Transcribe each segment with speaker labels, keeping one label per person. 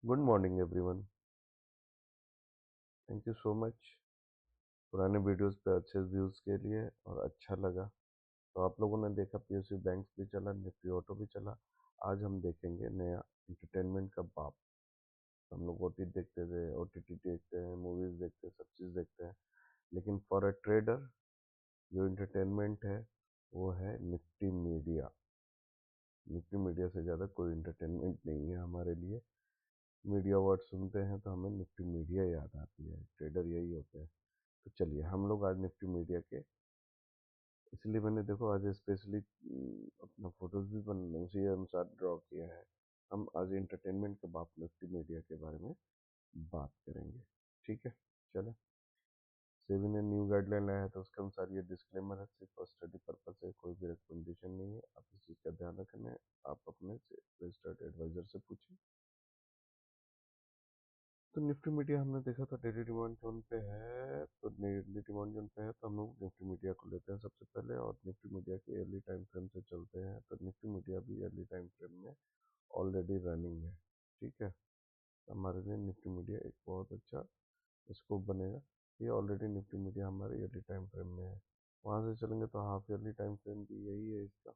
Speaker 1: Good morning everyone. Thank you so much पुराने videos पे अच्छे व्यूज़ के लिए और अच्छा लगा। तो आप लोगों ने देखा पीएसयू बैंक्स भी चला, निफ्टी ऑटो भी चला। आज हम देखेंगे नया इंटरटेनमेंट का बाप। हम लोग ओटीटी देखते थे, ओटीटी देखते हैं, मूवीज़ देखते हैं, सब चीज़ देखते हैं। लेकिन फॉर अ ट्रेडर जो इंटरटेनमेंट है वो है निफ्टी मीडिया। निफ्टी मीडिया से ज़्यादा कोई इंटरटेनमेंट नहीं है हमारे लिए। मीडिया वर्ड सुनते हैं तो हमें निफ्टी मीडिया याद आती है। ट्रेडर यही होते हैं। तो चलिए हम लोग आज निफ्टी मीडिया के, इसलिए मैंने देखो आज स्पेशली अपना फोटोज भी उसी अनुसार ड्रॉ किया है। हम आज इंटरटेनमेंट के बाप निफ्टी मीडिया के बारे में बात करेंगे। ठीक है, चलो। सेबी ने न्यू गाइडलाइन लाया है तो उसके अनुसार ये डिस्क्लेमर है, सिर्फ स्टडी पर्पस है, कोई भी रिकमेंडेशन नहीं है। आप इस चीज़ का ध्यान रखना है। आप अपने से रजिस्टर्ड एडवाइजर से पूछें। तो निफ्टी मीडिया हमने देखा था डेली डिमांड जोन पे है, तो डेली डिमांड जोन पे है तो हम लोग निफ्टी मीडिया को लेते हैं सबसे पहले, और निफ्टी मीडिया के अर्ली टाइम फ्रेम से चलते हैं। तो निफ्टी मीडिया भी अर्ली टाइम फ्रेम में ऑलरेडी रनिंग है। ठीक है, हमारे लिए निफ्टी मीडिया एक बहुत अच्छा स्कोप बनेगा। ये ऑलरेडी निफ्टी मीडिया हमारे अर्ली टाइम फ्रेम में है। वहाँ से चलेंगे तो हाफ ईयरली टाइम फ्रेम भी यही है इसका।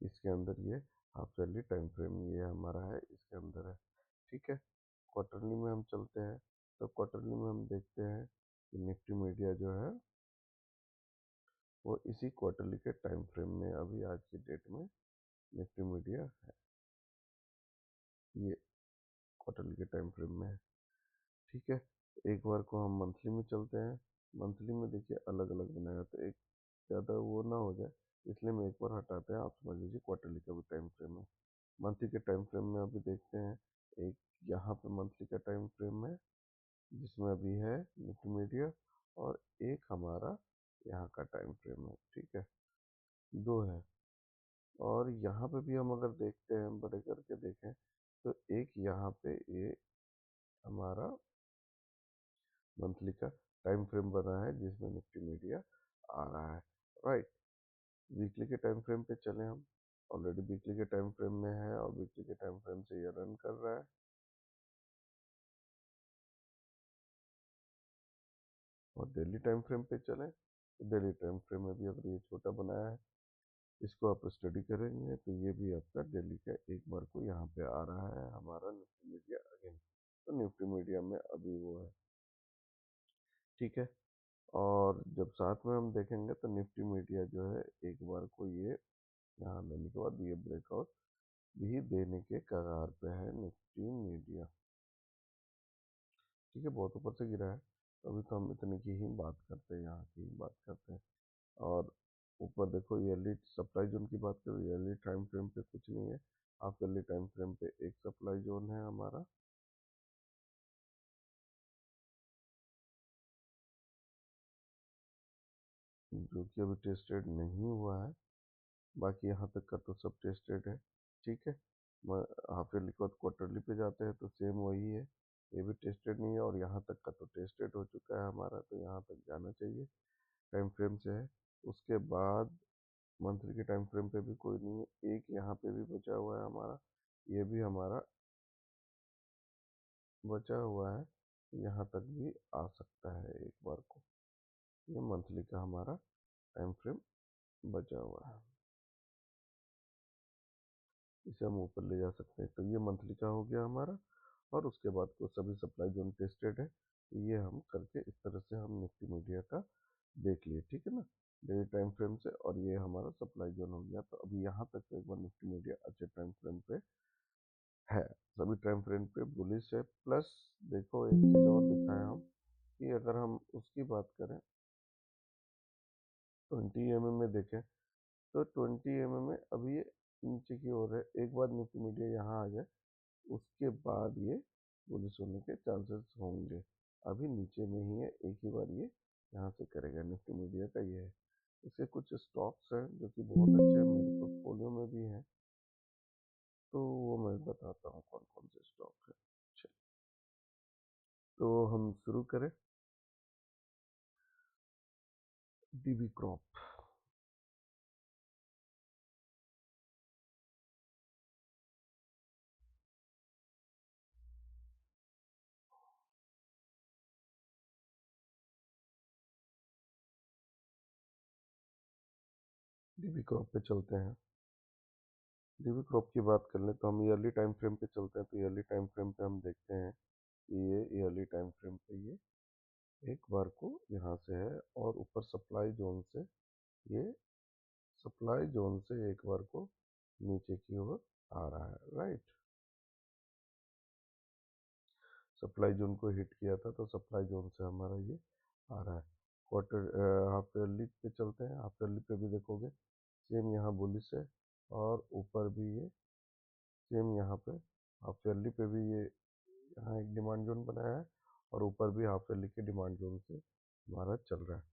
Speaker 1: इसके अंदर ये हाफ ईयरली टाइम फ्रेम ये हमारा है, इसके अंदर है। ठीक है, क्वार्टरली में हम चलते हैं। तो क्वार्टरली में हम देखते हैं कि निफ्टी मीडिया जो है वो इसी क्वार्टरली के टाइम फ्रेम में अभी आज की डेट में निफ्टी मीडिया है। ये क्वार्टरली के टाइम फ्रेम में है। ठीक है, एक बार को हम मंथली में चलते हैं। मंथली में देखिए अलग अलग बनाया, तो एक ज़्यादा वो ना हो जाए, इसलिए मैं एक बार हटाते हैं। आप समझ लीजिए क्वार्टरली का भी टाइम फ्रेम है। मंथली के टाइम फ्रेम में अभी देखते हैं, एक यहाँ पे मंथली का टाइम फ्रेम है जिसमें अभी है निफ्टी मीडिया, और एक हमारा यहाँ का टाइम फ्रेम है। ठीक है, दो है। और यहाँ पे भी हम अगर देखते हैं, बड़े करके देखें, तो एक यहाँ पे ये हमारा मंथली का टाइम फ्रेम बना है जिसमें निफ्टी मीडिया आ रहा है। राइट, वीकली के टाइम फ्रेम पे चले हम। ऑलरेडी वीकली के टाइम फ्रेम में है और वीकली के टाइम फ्रेम से ये रन कर रहा है। और डेली टाइम फ्रेम पे चलें तो डेली टाइम फ्रेम में भी अगर ये छोटा बनाया है, इसको आप स्टडी करेंगे तो ये भी आपका डेली का एक बार को यहाँ पे आ रहा है हमारा निफ्टी मीडिया अगेन। तो निफ्टी मीडिया में अभी वो है। ठीक है, और जब साथ में हम देखेंगे तो निफ्टी मीडिया जो है एक बार को ये यहाँ लेने के बाद ये ब्रेकआउट भी देने के कगार पे है निफ्टी मीडिया। ठीक है, बहुत ऊपर से गिरा है, तो अभी तो हम इतने की ही बात करते हैं, यहाँ की ही बात करते हैं। और ऊपर देखो ईयरली सप्लाई जोन की बात करें, ईयरली टाइम फ्रेम पे कुछ नहीं है। हाफ ईयरली टाइम फ्रेम पे एक सप्लाई जोन है हमारा, जो कि अभी टेस्टेड नहीं हुआ है। बाकी यहाँ तक का तो सब टेस्टेड है। ठीक है, हाफ ईयरली के बाद क्वार्टरली पे जाते हैं तो सेम वही है। ये भी टेस्टेड नहीं है, और यहाँ तक का तो टेस्टेड हो चुका है हमारा, तो यहाँ तक जाना चाहिए टाइम फ्रेम से है। उसके बाद मंथली के टाइम फ्रेम पे भी कोई नहीं है, एक यहाँ पे भी बचा हुआ है हमारा, ये भी हमारा बचा हुआ है, यहाँ तक भी आ सकता है एक बार को। ये मंथली का हमारा टाइम फ्रेम बचा हुआ है, इसे हम ऊपर ले जा सकते हैं। तो ये मंथली का हो गया हमारा, और उसके बाद को सभी सप्लाई जोन टेस्टेड है। तो ये हम करके इस तरह से हम निफ्टी मीडिया का देख लिए। ठीक है ना, डेली टाइम फ्रेम से, और ये हमारा सप्लाई जोन हो गया। तो अभी यहाँ तक तो एक बार निफ्टी मीडिया अच्छे टाइम फ्रेम पे है, सभी टाइम फ्रेम पे बुलिश है। प्लस देखो एक चीज़ और दिखाएं हम, कि अगर हम उसकी बात करें 20 mm में देखें, तो 20 mm में अभी ये नीचे की ओर है। एक बार निफ्टी मीडिया यहाँ आ जाए, उसके बाद ये बुलिश होने के चांसेस होंगे। अभी नीचे में ही है, एक ही बार ये यहाँ से करेगा। निफ्टी मीडिया का ये है। इसके कुछ स्टॉक्स हैं जो कि बहुत अच्छे हैं, मेरे पोर्टफोलियो में भी हैं, तो वो मैं बताता हूँ कौन कौन से स्टॉक है। चलिए, तो हम शुरू करें। डीबी क्रॉप, डीबी क्रॉप पे चलते हैं। डीबी क्रॉप की बात कर लें तो हम ईयरली टाइम फ्रेम पे चलते हैं, तो ईयरली टाइम फ्रेम पे हम देखते हैं कि ये ईयरली टाइम फ्रेम पे ये एक बार को यहाँ से है और ऊपर सप्लाई जोन से ये सप्लाई जोन से एक बार को नीचे की ओर आ रहा है, राइट। सप्लाई जोन को हिट किया था तो सप्लाई जोन से हमारा ये आ रहा है। क्वार्टर हाफ ईयरली पे चलते हैं। हाफ ईयरली पे भी देखोगे सेम यहाँ बुलिश है और ऊपर भी ये सेम यहाँ पे हाफ ईयरली पे भी ये यहाँ एक डिमांड जोन बनाया है और ऊपर भी हाफ ईयरली के डिमांड जोन से हमारा चल रहा है।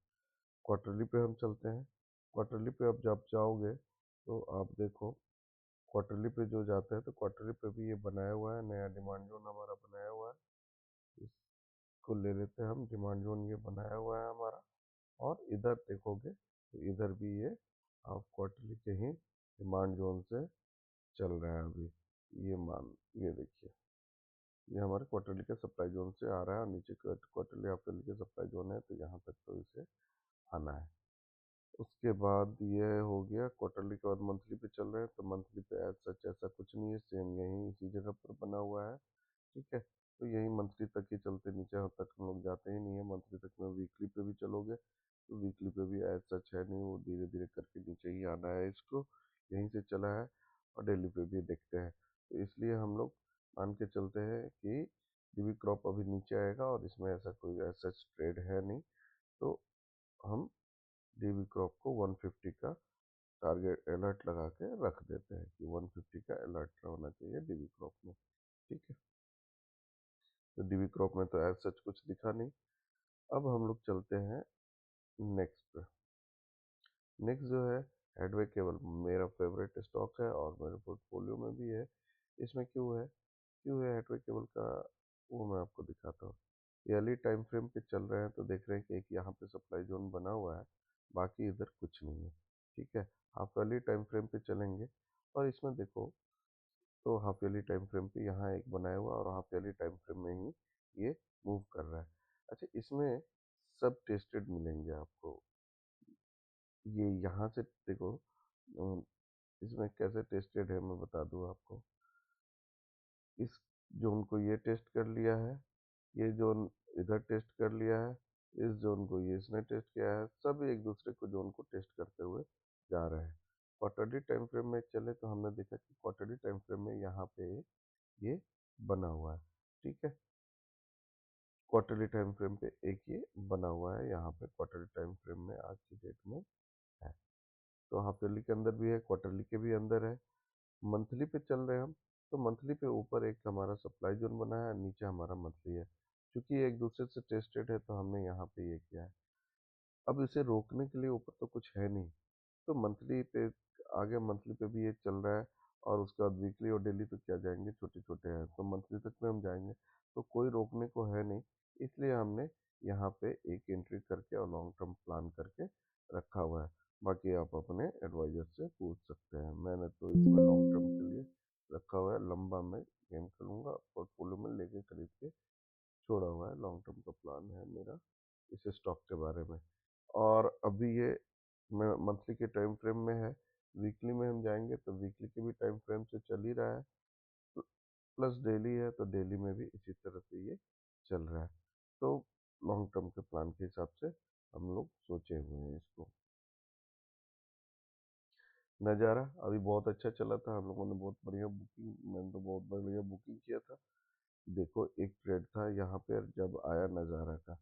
Speaker 1: क्वार्टरली पे हम चलते हैं। क्वार्टरली पे अब जब जाओगे तो आप देखो क्वार्टरली पे जो जाते हैं तो क्वार्टरली पे भी ये बनाया हुआ है, नया डिमांड जोन हमारा बनाया हुआ है। इसको ले लेते हैं हम, डिमांड जोन ये बनाया हुआ है हमारा। और इधर देखोगे तो इधर भी ये हाफ क्वार्टरली के ही डिमांड जोन से चल रहा है अभी। ये देखिए ये हमारे क्वार्टरली के सप्लाई जोन से आ रहा है और नीचे क्वार्टरली हाफ ईयरली के सप्लाई जोन है, तो यहाँ तक तो इसे आना है। उसके बाद ये हो गया क्वार्टरली के बाद मंथली पे चल रहे हैं, तो मंथली पे एज सच ऐसा कुछ नहीं है, सेम यही इसी जगह पर बना हुआ है, ठीक है। तो यही मंथली तक ही चलते, नीचे तक हम लोग जाते ही नहीं है मंथली तक में। वीकली पे भी चलोगे तो वीकली पे भी एज सच है नहीं, वो धीरे धीरे करके नीचे ही आना है इसको, यहीं से चला है। और डेली पे भी देखते हैं, तो इसलिए हम लोग मान के चलते हैं कि डीबी क्रॉप अभी नीचे आएगा और इसमें ऐसा कोई एज सच ट्रेड है नहीं। तो हम डीबी क्रॉप को 150 का टारगेट अलर्ट लगा के रख देते हैं कि 150 का अलर्ट होना चाहिए डीबी क्रॉप में, ठीक है। तो डीबी क्रॉप में तो एज सच कुछ दिखा नहीं। अब हम लोग चलते हैं नेक्स्ट पे। नेक्स्ट जो है हेडवे केबल, मेरा फेवरेट स्टॉक है और मेरे पोर्टफोलियो में भी है। इसमें क्यों है हेडवे केबल का, वो मैं आपको दिखाता हूँ। ईयरली टाइम फ्रेम पे चल रहे हैं तो देख रहे हैं कि एक यहाँ पे सप्लाई जोन बना हुआ है, बाकी इधर कुछ नहीं है, ठीक है। हाफ ईयरली टाइम फ्रेम पे चलेंगे और इसमें देखो तो हाफ ईयरली टाइम फ्रेम पे यहाँ एक बनाया हुआ और हाफ ईयरली टाइम फ्रेम में ही ये मूव कर रहा है। अच्छा, इसमें सब टेस्टेड मिलेंगे आपको। ये यहाँ से देखो इसमें कैसे टेस्टेड है मैं बता दूँ आपको। इस जोन को ये टेस्ट कर लिया है, ये जोन इधर टेस्ट कर लिया है, इस जोन को ये इसने टेस्ट किया है, सब एक दूसरे को जोन को टेस्ट करते हुए जा रहे हैं। क्वार्टरली टाइम फ्रेम में चले तो हमने देखा कि क्वार्टरली टाइम फ्रेम में यहाँ पे ये बना हुआ है, ठीक है। क्वार्टरली टाइम फ्रेम पे एक ये बना हुआ है, यहाँ पे क्वार्टरली टाइम फ्रेम में आज की डेट में है। तो हाफ ईयरली के अंदर भी है, क्वार्टरली के भी अंदर है। मंथली पे चल रहे हैं हम, तो मंथली पे ऊपर एक हमारा सप्लाई जोन बना है, नीचे हमारा मंथली है। क्योंकि ये एक दूसरे से टेस्टेड है तो हमने यहाँ पे ये किया है। अब इसे रोकने के लिए ऊपर तो कुछ है नहीं, तो मंथली पे आगे मंथली पे भी ये चल रहा है और उसके बाद वीकली और डेली तो क्या जाएंगे, छोटे छोटे हैं, तो मंथली तक में हम जाएंगे तो कोई रोकने को है नहीं। इसलिए हमने यहाँ पे एक एंट्री करके और लॉन्ग टर्म प्लान करके रखा हुआ है। बाकी आप अपने एडवाइजर से पूछ सकते हैं, मैंने तो इसमें लॉन्ग टर्म के लिए रखा हुआ है, लंबा मैं गेम खेलूंगा, पोर्टफोलियो में लेके खरीद के छोड़ा हुआ है, लॉन्ग टर्म का प्लान है मेरा इस स्टॉक के बारे में। और अभी ये मंथली के टाइम फ्रेम में है, वीकली में हम जाएंगे तो वीकली के भी टाइम फ्रेम से चल ही रहा है, प्लस डेली है तो डेली में भी इसी तरह से ये चल रहा है। तो लॉन्ग टर्म के प्लान के हिसाब से हम लोग सोचे हुए हैं इसको। नज़ारा अभी बहुत अच्छा चला था, हम लोगों ने बहुत बढ़िया बुकिंग, मैंने तो बहुत बढ़िया बुकिंग किया था। देखो एक ट्रेड था यहाँ पे जब आया नज़ारा का।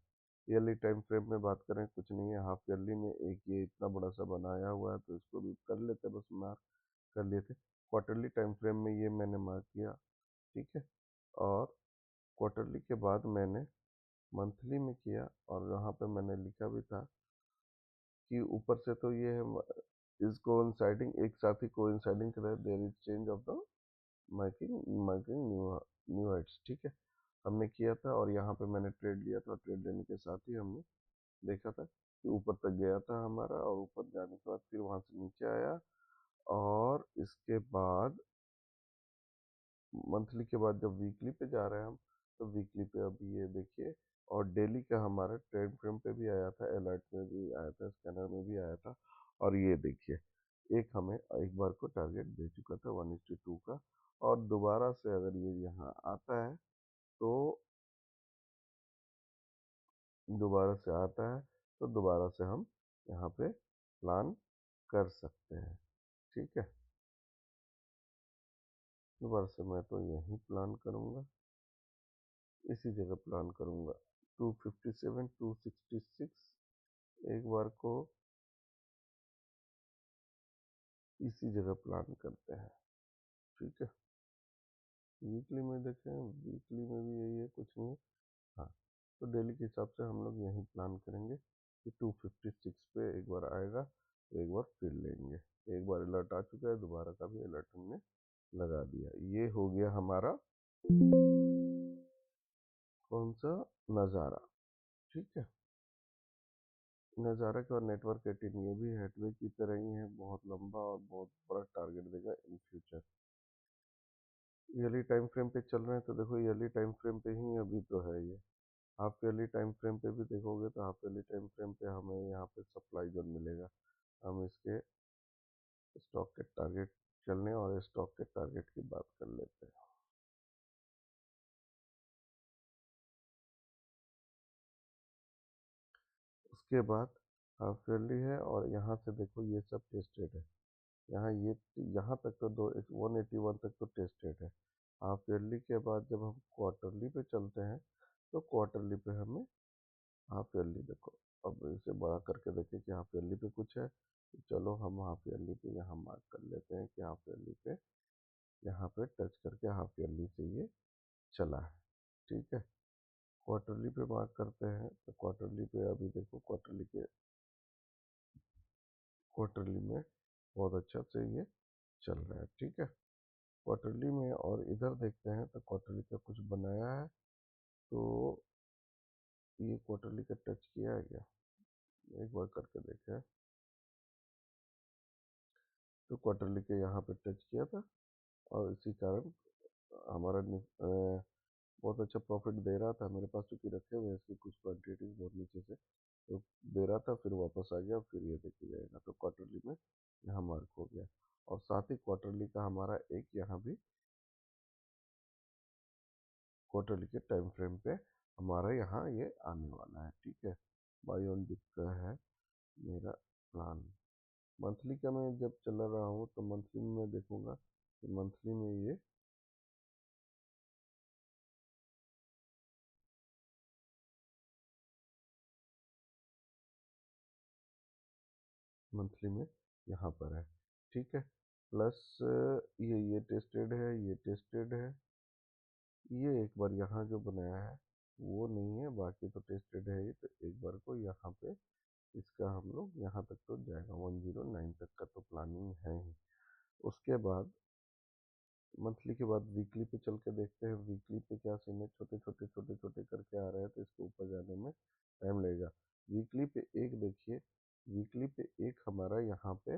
Speaker 1: ईयरली टाइम फ्रेम में बात करें कुछ नहीं है, हाफ ईयरली में एक ये इतना बड़ा सा बनाया हुआ है तो इसको भी कर लेते, बस मार्क कर लिए थे। क्वार्टरली टाइम फ्रेम में ये मैंने मार्क किया, ठीक है। और क्वार्टरली के बाद मैंने मंथली में किया और यहाँ पे मैंने लिखा भी था कि ऊपर से तो ये है इज कोइंसाइडिंग, एक साथ ही कोइंसाइडिंग कर रहा है, there is change of the marking marking new heights, ठीक है। हमने किया था और यहाँ पे मैंने ट्रेड लिया था, ट्रेड लेने के साथ ही हमने देखा था कि ऊपर तक गया था हमारा और ऊपर जाने के बाद फिर वहाँ से नीचे आया। और इसके बाद मंथली के बाद जब वीकली पे जा रहे हैं हम, तो वीकली पे अभी ये देखिए, और डेली का हमारा ट्रेड फ्रेम पे भी आया था, अलर्ट में भी आया था, स्कैनर में भी आया था। और ये देखिए एक हमें एक बार को टारगेट दे चुका था 1:2 का, और दोबारा से अगर ये यहाँ आता है तो दोबारा से हम यहाँ पे प्लान कर सकते हैं। ठीक है, दोबारा से मैं तो यही प्लान करूँगा, इसी जगह प्लान करूँगा 257 266, एक बार को इसी जगह प्लान करते हैं। ठीक है, वीकली में देखें, वीकली में भी यही है, कुछ नहीं। हाँ, तो डेली के हिसाब से हम लोग यही प्लान करेंगे कि 256 पे एक बार आएगा तो एक बार फिर लेंगे। एक बार अलर्ट आ चुका है, दोबारा का भी अलर्ट हमने लगा दिया। ये हो गया हमारा कौन सा, नज़ारा। ठीक है, नज़ारा के और नेटवर्क 18 ये भी हेडवे की तरह ही है, बहुत लंबा और बहुत बड़ा टारगेट देगा in future. Yearly time frame पे चल रहे हैं तो देखो ईयरली टाइम फ्रेम पे ही अभी तो है ये। हाफ ईयरली टाइम फ्रेम पे भी देखोगे तो हाफ ईयरली टाइम फ्रेम पे हमें यहाँ पे सप्लाई जोन मिलेगा। हम इसके स्टॉक के टारगेट चलने और स्टॉक के टारगेट की बात कर लेते हैं। उसके बाद हाफ ईयरली है और यहाँ से देखो ये सब टेस्टेड है। यहाँ तक तो 181 तक तो टेस्टेड है। हाफ ईयरली के बाद जब हम क्वार्टरली पे चलते हैं तो क्वार्टरली पे हमें हाफ ईयरली देखो, अब इसे बड़ा करके देखें कि हाफ ईयरली पे कुछ है तो चलो हम हाफ ईयरली पे यहाँ मार्क कर लेते हैं कि हाफ ईयरली पे यहाँ पे टच करके हाफ ईयरली से ये चला है। ठीक है, क्वार्टरली पे मार्क करते हैं तो क्वार्टरली पे अभी देखो क्वार्टरली में बहुत अच्छा से ये चल रहा है। ठीक है, क्वार्टरली में और इधर देखते हैं तो क्वार्टरली का कुछ बनाया है तो ये क्वार्टरली का टच किया है क्या, एक बार करके देखें। तो क्वार्टरली के यहाँ पे टच किया था और इसी कारण हमारा बहुत अच्छा प्रॉफिट दे रहा था। मेरे पास चूंकि रखे हुए इसकी कुछ क्वान्टिटीज बहुत नीचे से तो दे रहा था, फिर वापस आ गया, फिर ये देखिए जाएगा तो क्वार्टरली में यहाँ मार्क हो गया। और साथ ही क्वार्टरली का हमारा एक यहाँ भी क्वार्टरली के टाइम फ्रेम पे हमारा यहाँ ये आने वाला है। ठीक है, बाय ऑन डिप का है मेरा प्लान। मंथली का मैं जब चला रहा हूँ तो मंथली में मैं देखूंगा कि मंथली में ये मंथली में यहाँ पर है। ठीक है, प्लस ये टेस्टेड है, ये टेस्टेड है, ये एक बार यहाँ जो बनाया है वो नहीं है, बाकी तो टेस्टेड है ही। तो एक बार को यहाँ पे इसका हम लोग यहाँ तक तो जाएगा, 109 तक का तो प्लानिंग है ही। उसके बाद मंथली के बाद वीकली पे चल के देखते हैं वीकली पे क्या सीन है। छोटे छोटे करके आ रहे हैं तो इसको ऊपर जाने में टाइम लगेगा। वीकली पे एक देखिए, वीकली पे एक हमारा यहाँ पे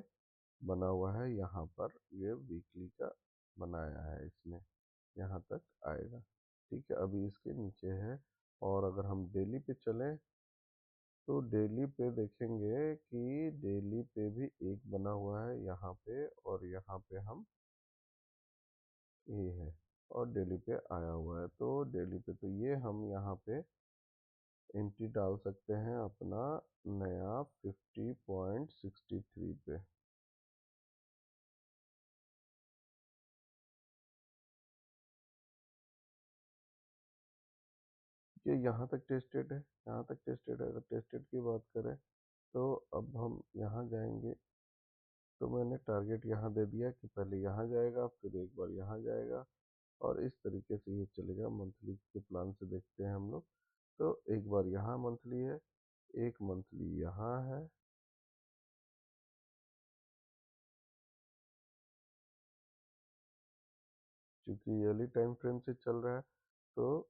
Speaker 1: बना हुआ है, यहाँ पर ये वीकली का बनाया है इसने, यहाँ तक आएगा। ठीक है, अभी इसके नीचे है। और अगर हम डेली पे चलें तो डेली पे देखेंगे कि डेली पे भी एक बना हुआ है यहाँ पे, और यहाँ पे हम ये है और डेली पे आया हुआ है। तो डेली पे तो ये हम यहाँ पे एंट्री डाल सकते हैं अपना नया 50.63 पे। ये यहाँ तक टेस्टेड है, यहाँ तक टेस्टेड है। अगर टेस्टेड की बात करें तो अब हम यहाँ जाएंगे तो मैंने टारगेट यहाँ दे दिया कि पहले यहाँ जाएगा फिर एक बार यहाँ जाएगा, और इस तरीके से ये चलेगा। मंथली के प्लान से देखते हैं हम लोग तो एक बार यहाँ मंथली है, एक मंथली यहाँ है। क्योंकि ईयरली टाइम फ्रेम से चल रहा है तो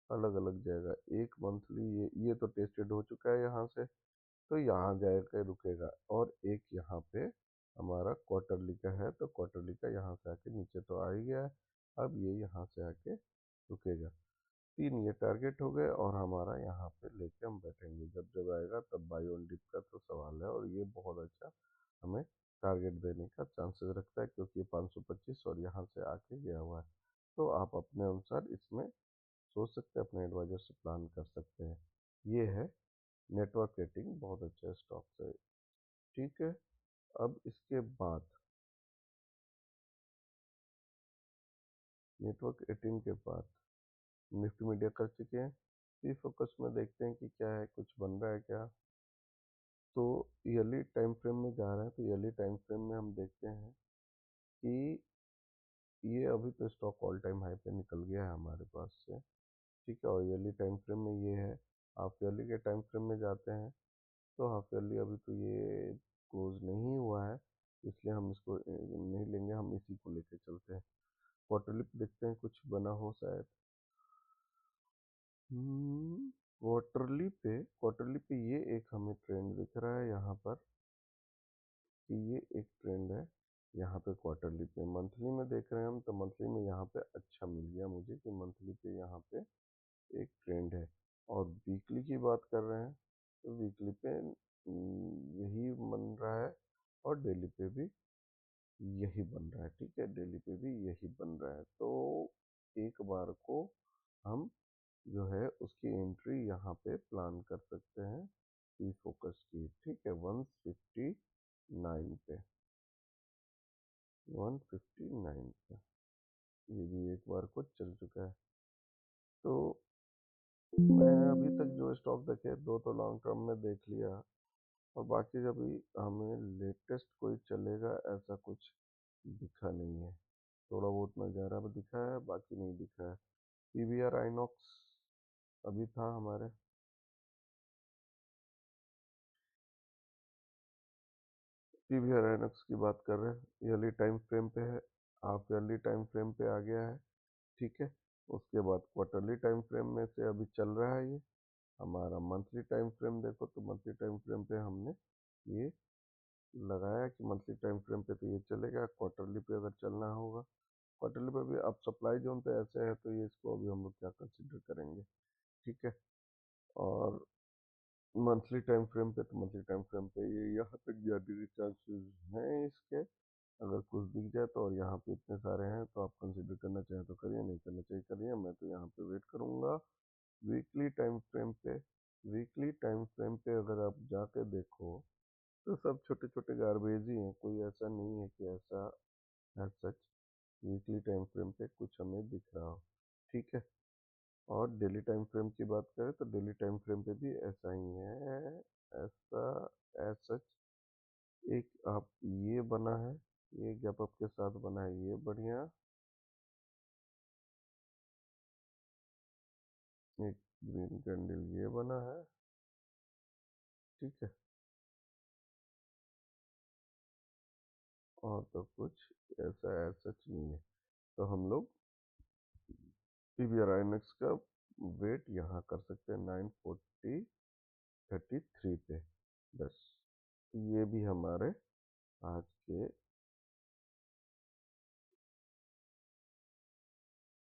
Speaker 1: अलग अलग जाएगा। एक मंथली ये तो टेस्टेड हो चुका है यहाँ से, तो यहाँ जाकर रुकेगा। और एक यहाँ पे हमारा क्वार्टरली का है तो क्वार्टरली का यहाँ से आके नीचे तो आ ही गया है, अब ये यहाँ से आके रुकेगा। तीन ये टारगेट हो गए और हमारा यहाँ पे लेके हम बैठेंगे, जब जब आएगा तब बाई ऑन डिप का तो सवाल है, और ये बहुत अच्छा हमें टारगेट देने का चांसेस रखता है, क्योंकि 525 और यहाँ से आके गया हुआ है। तो आप अपने अनुसार इसमें सोच सकते हैं, अपने एडवाइजर से प्लान कर सकते हैं। ये है नेटवर्क रेटिंग, बहुत अच्छा स्टॉक है। ठीक है, अब इसके बाद नेटवर्क रेटिंग के बाद निफ्टी मीडिया कर चुके हैं। सी फोकस में देखते हैं कि क्या है, कुछ बन रहा है क्या। तो ईयरली टाइम फ्रेम में जा रहे हैं, तो ईयरली टाइम फ्रेम में हम देखते हैं कि ये अभी तो स्टॉक ऑल टाइम हाई पे निकल गया है हमारे पास से। ठीक है, और ईयरली टाइम फ्रेम में ये है। हाफ ईयरली के टाइम फ्रेम में जाते हैं, तो हाफ ईयरली अभी तो ये क्लोज नहीं हुआ है, इसलिए हम इसको नहीं लेंगे, हम इसी को लेके चलते हैं। क्वार्टरली पे देखते हैं कुछ बना हो शायद। क्वार्टरली पे ये एक हमें ट्रेंड दिख रहा है यहाँ पर, कि ये एक ट्रेंड है यहाँ पे क्वार्टरली पे। मंथली में देख रहे हैं हम, तो मंथली में यहाँ पे अच्छा मिल गया मुझे कि मंथली पे यहाँ पे एक ट्रेंड है। और वीकली की बात कर रहे हैं, तो वीकली पे यही बन रहा है, और डेली पे भी यही बन रहा है। ठीक है, डेली पे भी यही बन रहा है। तो एक बार को हम जो है उसकी एंट्री यहाँ पे प्लान कर सकते हैं, ई फोकस की। ठीक है, 159 पे, 159 पे ये भी एक बार को चल चुका है। तो मैं अभी तक जो स्टॉक देखे, दो तो लॉन्ग टर्म में देख लिया, और बाकी अभी हमें लेटेस्ट कोई चलेगा ऐसा कुछ दिखा नहीं है। थोड़ा बहुत नज़ारा भी दिखा है, बाकी नहीं दिखा है। पीवीआर आइनॉक्स अभी था हमारे। पीवीआर आइनॉक्स की बात कर रहे हैं, ईयरली टाइम फ्रेम पे है, हाफ ईयरली टाइम फ्रेम पे आ गया है। ठीक है, उसके बाद क्वार्टरली टाइम फ्रेम में से अभी चल रहा है ये हमारा। मंथली टाइम फ्रेम देखो, तो मंथली टाइम फ्रेम पे हमने ये लगाया कि मंथली टाइम फ्रेम पे तो ये चलेगा। क्वार्टरली पे अगर चलना होगा, क्वार्टरली पे भी अब सप्लाई जोन पे ऐसे है, तो ये इसको अभी हम लोग क्या कंसिडर करेंगे। ठीक है, और मंथली टाइम फ्रेम पे, तो मंथली टाइम फ्रेम पे ये यहाँ तक जाने के चांसेस हैं इसके। अगर कुछ दिख जाए तो, और यहाँ पे इतने सारे हैं, तो आप कंसिडर करना चाहें तो करिए, नहीं करना चाहिए करिए। मैं तो यहाँ पे वेट करूँगा। वीकली टाइम फ्रेम पे, वीकली टाइम फ्रेम पे अगर आप जाके देखो, तो सब छोटे छोटे गार्बेज ही हैं, कोई ऐसा नहीं है कि ऐसा है सच वीकली टाइम फ्रेम पे कुछ हमें दिख रहा हो। ठीक है, और डेली टाइम फ्रेम की बात करें, तो डेली टाइम फ्रेम पे भी ऐसा ही है। ऐसा एज सच एक आप ये बना है, ये गैप अप के साथ बना है, ये बढ़िया। एक ग्रीन कैंडल ये बना है। ठीक है, और तो कुछ ऐसा एज सच नहीं है। तो हम लोग पीवीआर आइनॉक्स का वेट यहाँ कर सकते हैं 940.33 पे। बस, ये भी हमारे आज के,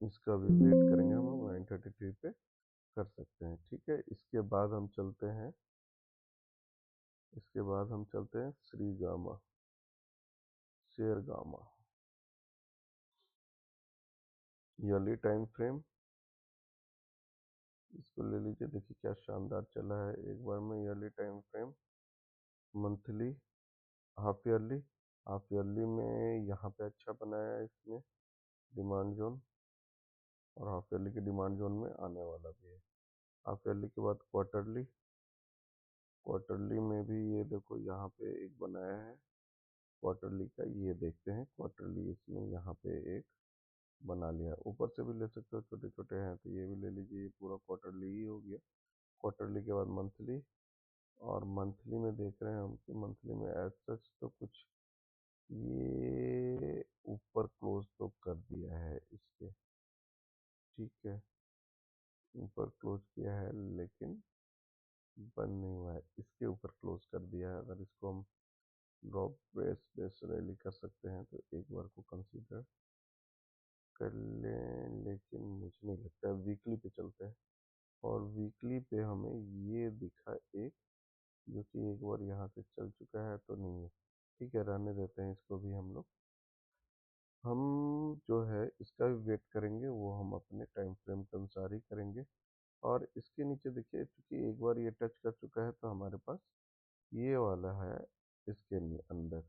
Speaker 1: इसका भी वेट करेंगे हम लोग 933 पे कर सकते हैं। ठीक है, इसके बाद हम चलते हैं, इसके बाद हम चलते हैं श्री गामा, शेर गामा। ईयरली टाइम फ्रेम इसको ले लीजिए, देखिए क्या शानदार चला है। एक बार में yearly time frame, monthly, half yearly. Half yearly में यहाँ पे अच्छा बनाया है इसने डिमांड जोन, और हाफ ईयरली के डिमांड जोन में आने वाला भी है। हाफ ईयरली के बाद क्वार्टरली, क्वार्टरली में भी ये देखो यहाँ पे एक बनाया है क्वार्टरली का। ये देखते हैं क्वार्टरली, इसमें यहाँ पे एक बना लिया है। ऊपर से भी ले सकते हो, छोटे छोटे हैं तो ये भी ले लीजिए, ये पूरा क्वार्टरली ही हो गया। क्वार्टरली के बाद मंथली, और मंथली में देख रहे हैं हम कि मंथली में एज सच तो कुछ ये ऊपर क्लोज तो कर दिया है इसके। ठीक है, ऊपर क्लोज किया है, लेकिन बंद नहीं हुआ है, इसके ऊपर क्लोज कर दिया है। अगर इसको हम ड्रॉप बेस बेस रैली कर सकते हैं, तो एक बार को कंसीडर कर लें, लेकिन मुझे नहीं लगता। वीकली पे चलते हैं, और वीकली पे हमें ये दिखा एक, जो कि एक बार यहाँ से चल चुका है, तो नहीं है। ठीक है, रहने देते हैं इसको भी हम लोग। हम जो है इसका भी वेट करेंगे, वो हम अपने टाइम फ्रेम के अनुसार ही करेंगे। और इसके नीचे देखिए, चूंकि एक बार ये टच कर चुका है तो हमारे पास ये वाला है इसके अंदर।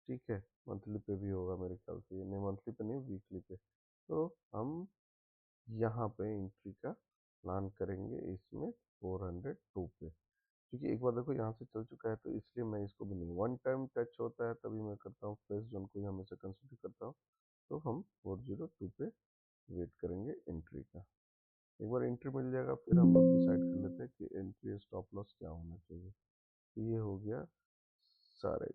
Speaker 1: ठीक है, मंथली पे भी होगा मेरे ख्याल से, ये नहीं मंथली पे नहीं, वीकली पे। तो हम यहाँ पे एंट्री का प्लान करेंगे इसमें 402 पे, क्योंकि एक बार देखो यहाँ से चल चुका है, तो इसलिए मैं इसको भी नहीं, वन टाइम टच होता है तभी मैं करता हूँ, फ्रेश जोन को ही हमेशा कंसिडर करता हूँ। तो हम 402 पे वेट करेंगे एंट्री का। एक बार एंट्री मिल जाएगा फिर हम लोग डिसाइड कर लेते हैं कि एंट्री स्टॉप लॉस क्या होना चाहिए। तो ये हो गया सारे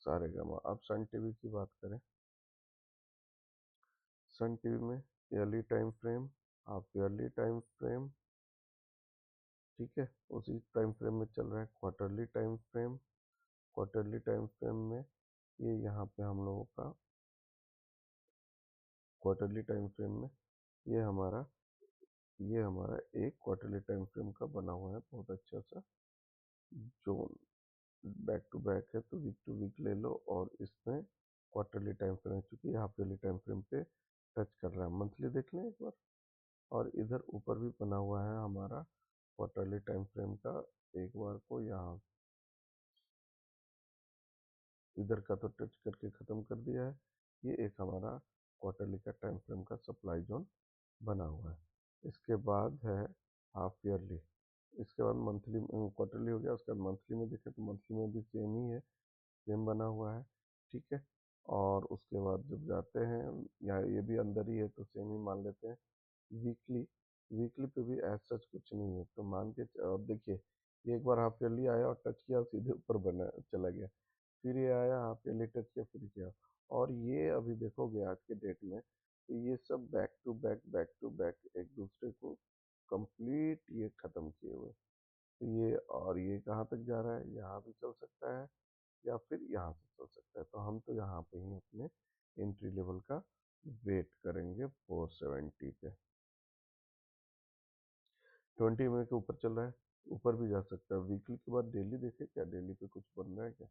Speaker 1: सारे गामा। अब सन टीवी की बात करें, सन टीवी में yearly time frame, half yearly time frame, ठीक है, उसी टाइम फ्रेम में चल रहा है quarterly time frame. Quarterly time frame में ये यहाँ पे हम लोगों का क्वार्टरली टाइम फ्रेम में ये हमारा एक क्वार्टरली टाइम फ्रेम का बना हुआ है बहुत अच्छा सा जोन। बैक टू बैक है तो वीक टू वीक ले लो, और इसमें क्वार्टरली टाइम फ्रेम चूंकि हाफ ईयरली टाइम फ्रेम पे टच कर रहा है, मंथली देख लें एक बार। और इधर ऊपर भी बना हुआ है हमारा क्वार्टरली टाइम फ्रेम का, एक बार को यहाँ इधर का तो टच करके ख़त्म कर दिया है। ये एक हमारा क्वार्टरली का टाइम फ्रेम का सप्लाई जोन बना हुआ है। इसके बाद है हाफ ईयरली, इसके बाद मंथली, क्वार्टरली हो गया, उसके बाद मंथली में देखें तो मंथली में भी सेम ही है, सेम बना हुआ है। ठीक है, और उसके बाद जब जाते हैं, या ये भी अंदर ही है तो सेम ही मान लेते हैं। वीकली, वीकली पे भी ऐसा सच कुछ नहीं है, तो मान के और देखिए, ये एक बार हाफ ईयरली आया और टच किया, सीधे ऊपर बना चला गया, फिर ये आया हाफ ईयरली टच किया, फिर किया। और ये अभी देखोगे आज के डेट में, तो ये सब बैक टू बैक एक दूसरे को कंप्लीट ये ख़त्म किए हुए। तो ये, और ये कहाँ तक जा रहा है, यहाँ भी चल सकता है या फिर यहाँ से चल सकता है, तो हम तो यहाँ पे ही अपने एंट्री लेवल का वेट करेंगे 470 पे। 20 के ऊपर चल रहा है, ऊपर भी जा सकता है। वीकली के बाद डेली देखे क्या, डेली पे कुछ बन रहा है क्या,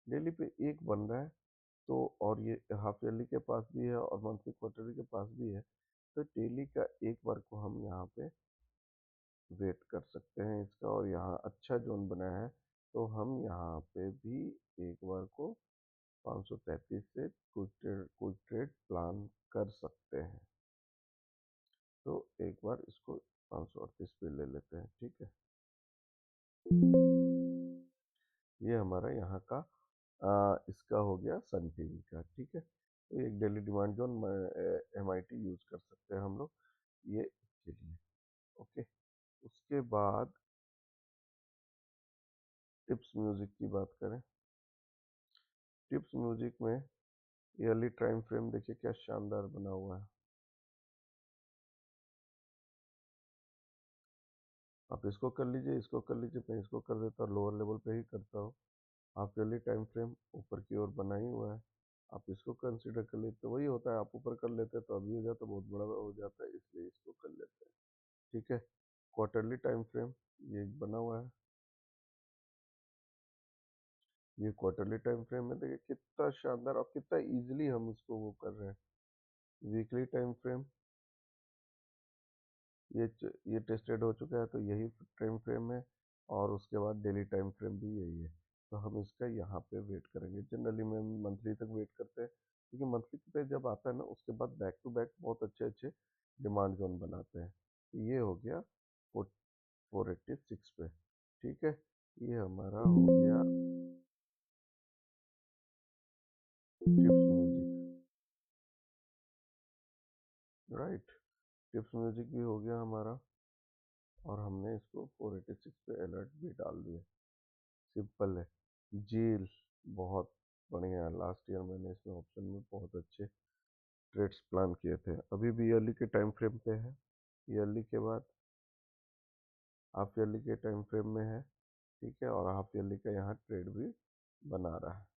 Speaker 1: डेली पे एक बन रहा है। तो और ये हाफ ईयरली के पास भी है और मंथली क्वार्टरली के पास भी है, तो डेली का एक बार को हम यहाँ पे वेट कर सकते हैं इसका, और यहाँ अच्छा जोन बना है, तो हम यहाँ पे भी एक बार को 533 से कुछ ट्रेड प्लान कर सकते हैं। तो एक बार इसको 538 पे ले लेते हैं, ठीक है। ये हमारा यहाँ का इसका हो गया सन टीवी का, ठीक है। तो एक daily demand zone MIT use कर सकते हैं हम लोग ये इसके लिए, ओके। उसके बाद टिप्स म्यूजिक की बात करें, टिप्स म्यूजिक में ईयरली टाइम फ्रेम देखिए क्या शानदार बना हुआ है। आप इसको कर लीजिए, इसको कर लीजिए, मैं इसको कर देता हूँ, लोअर लेवल पे ही करता हूँ। हाफ ईयरली टाइम फ्रेम ऊपर की ओर बना ही हुआ है, आप इसको कंसीडर कर लेते, वही होता है, आप ऊपर कर लेते हैं तो अभी हो जाता, बहुत बड़ा हो जाता है, इसलिए इसको कर लेते हैं, ठीक है। क्वार्टरली टाइम फ्रेम ये एक बना हुआ है, ये क्वार्टरली टाइम फ्रेम में देखिए कितना शानदार और कितना इजीली हम इसको वो कर रहे हैं। वीकली टाइम फ्रेम ये टेस्टेड हो चुका है, तो यही टाइम फ्रेम है, और उसके बाद डेली टाइम फ्रेम भी यही है। तो हम इसका यहाँ पे वेट करेंगे, जनरली मैं मंथली तक वेट करते हैं, क्योंकि मंथली पे जब आता है ना, उसके बाद बैक टू बैक बहुत अच्छे अच्छे डिमांड जोन बनाते हैं। तो ये हो गया 486 पे, ठीक है। ये हमारा हो गया tips music, right. Tips music भी हो गया हमारा, और हमने इसको 486 पे अलर्ट भी डाल दिया। सिंपल है। जील बहुत बढ़िया है, लास्ट ईयर मैंने इसमें ऑप्शन में बहुत अच्छे ट्रेड्स प्लान किए थे। अभी भी ईयरली के टाइम फ्रेम पे है, ईयरली के बाद हाफ ईयरली के टाइम फ्रेम में है, ठीक है, और हाफ ईयरली का यहाँ ट्रेड भी बना रहा है,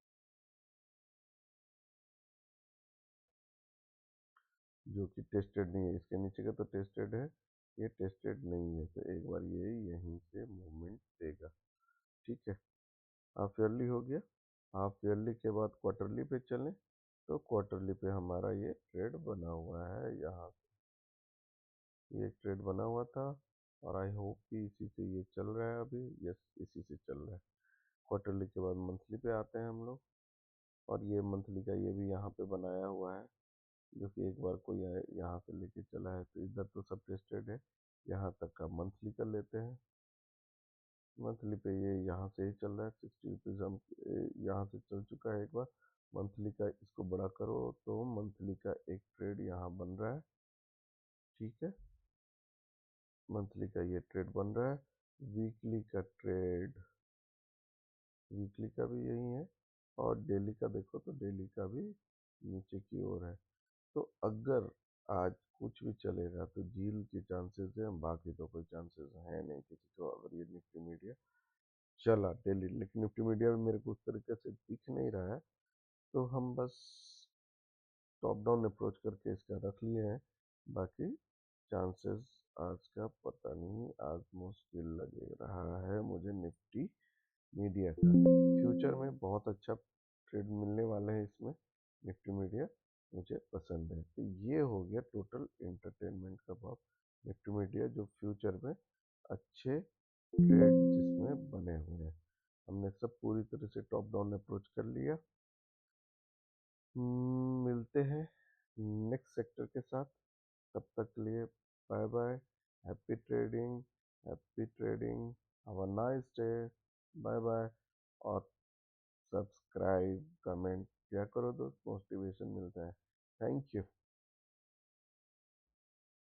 Speaker 1: जो कि टेस्टेड नहीं है। इसके नीचे का तो टेस्टेड है, ये टेस्टेड नहीं है, तो एक बार ये यहीं से मूवमेंट देगा, ठीक है। हाफ ईयरली हो गया, हाफ ईयरली के बाद क्वार्टरली पे चलें, तो क्वार्टरली पे हमारा ये ट्रेड बना हुआ है। यहाँ ये ट्रेड बना हुआ था और आई होप कि इसी से ये चल रहा है अभी। यस, इसी से चल रहा है। क्वार्टरली के बाद मंथली पे आते हैं हम लोग, और ये मंथली का ये भी यहाँ पे बनाया हुआ है, जो कि एक बार कोई आए यहाँ से लेके चला है। तो इधर तो सब टेस्टेड है, यहाँ तक का मंथली कर लेते हैं। मंथली पे ये यहाँ से ही चल रहा है, 60 रुपीज़ हम यहाँ से चल चुका है एक बार। मंथली का इसको बड़ा करो तो मंथली का एक ट्रेड यहाँ बन रहा है। ठीक है, मंथली का ये ट्रेड बन रहा है। वीकली का ट्रेड, वीकली का भी यही है, और डेली का देखो तो डेली का भी नीचे की ओर है। तो अगर आज कुछ भी चलेगा तो जील के चांसेस है, बाकी तो कोई चांसेस है नहीं किसी को। अगर ये निफ्टी मीडिया चला डेली, लेकिन निफ्टी मीडिया में मेरे को उस तरीके से दिख नहीं रहा है, तो हम बस टॉप डाउन अप्रोच करके इसका रख लिए हैं। बाकी चांसेस आज का पता नहीं, आज मुश्किल लग रहा है मुझे निफ्टी मीडिया का। फ्यूचर में बहुत अच्छा ट्रेड मिलने वाले हैं इसमें, निफ्टी मीडिया मुझे पसंद है। तो ये हो गया टोटल एंटरटेनमेंट का भाव निफ्टी मीडिया, जो फ्यूचर में अच्छे ट्रेड जिसमें बने हुए हैं। हमने सब पूरी तरह से टॉप डाउन अप्रोच कर लिया। मिलते हैं नेक्स्ट सेक्टर के साथ, तब तक के लिए bye bye. Happy trading, happy trading, have a nice day, bye bye. और सब्सक्राइब कमेंट क्या करो दोस्त, मोटिवेशन मिलता है। Thank you.